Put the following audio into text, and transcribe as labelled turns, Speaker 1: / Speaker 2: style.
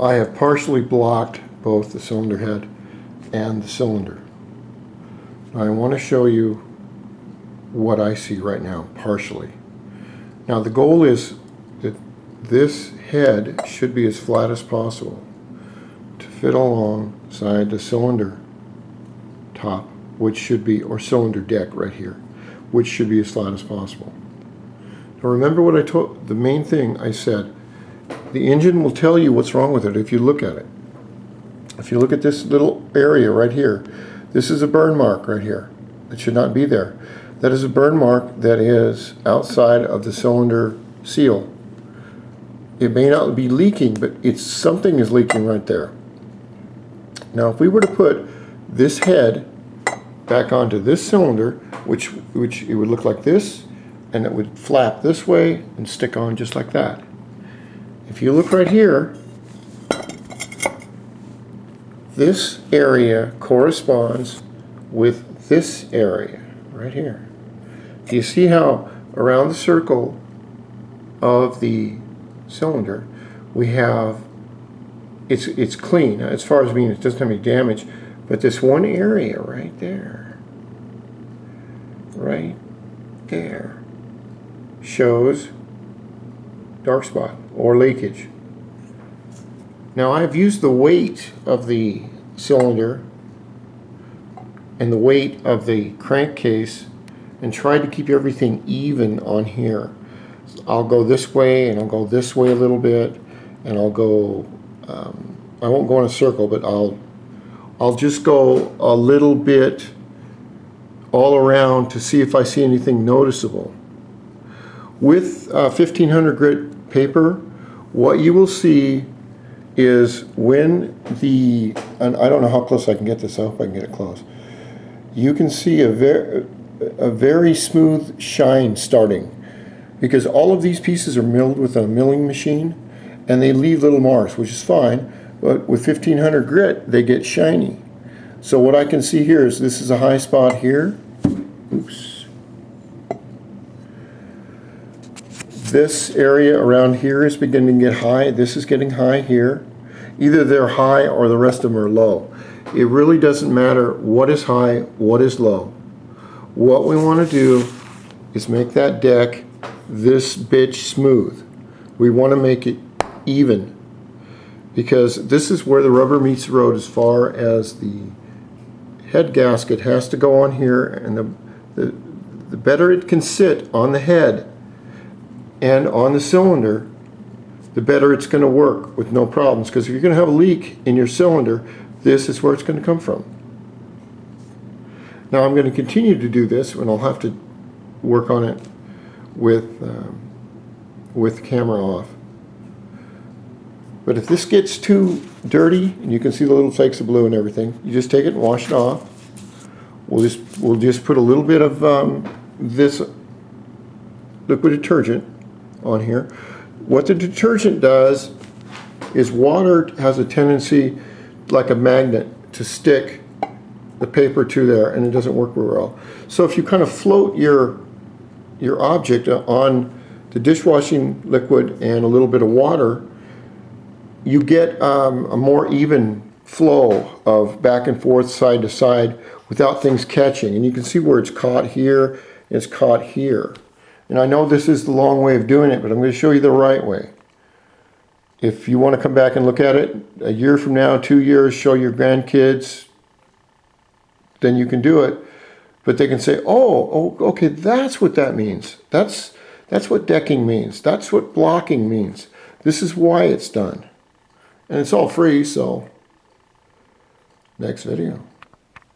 Speaker 1: I have partially blocked both the cylinder head and the cylinder. Now I want to show you what I see right now, partially. Now the goal is that this head should be as flat as possible to fit alongside the cylinder top, which should be, or cylinder deck right here, which should be as flat as possible. Now remember what I told, the main thing I said, the engine will tell you what's wrong with it if you look at it. If you look at this little area right here, this is a burn mark right here. It should not be there. That is a burn mark that is outside of the cylinder seal. It may not be leaking, but something is leaking right there. Now if we were to put this head back onto this cylinder, which it would look like this, and it would flap this way and stick on just like that. If you look right here, this area corresponds with this area right here. Do you see how around the circle of the cylinder we have, it's clean as far as being, it doesn't have any damage, but this one area right there shows dark spot or leakage. Now I've used the weight of the cylinder and the weight of the crankcase and tried to keep everything even on here. I'll go this way and I'll go this way a little bit, and I'll go, I won't go in a circle, but I'll just go a little bit all around to see if I see anything noticeable. With 1500 grit paper, what you will see is when the, and I don't know how close I can get this, I hope I can get it close. You can see a very smooth shine starting, because all of these pieces are milled with a milling machine and they leave little marks, which is fine, but with 1500 grit they get shiny. So what I can see here is this is a high spot here. Oops. This area around here is beginning to get high. This is getting high here. Either they're high or the rest of them are low. It really doesn't matter what is high, what is low. What we want to do is make that deck this bitch smooth. We want to make it even, because this is where the rubber meets the road as far as the head gasket has to go on here, and the better it can sit on the head and on the cylinder, the better it's going to work with no problems. Because if you're going to have a leak in your cylinder, this is where it's going to come from. Now I'm going to continue to do this, and I'll have to work on it with the camera off. But if this gets too dirty, and you can see the little flakes of blue and everything, you just take it and wash it off. We'll just put a little bit of this liquid detergent on here. What the detergent does is water has a tendency, like a magnet, to stick the paper to there, and it doesn't work very well. So if you kind of float your object on the dishwashing liquid and a little bit of water, you get a more even flow of back and forth, side to side, without things catching. And you can see where it's caught here, and it's caught here. And I know this is the long way of doing it, but I'm going to show you the right way. If you want to come back and look at it a year from now, 2 years, show your grandkids, then you can do it. But they can say, oh, okay, that's what that means. That's what decking means. That's what blocking means. This is why it's done. And it's all free, so next video.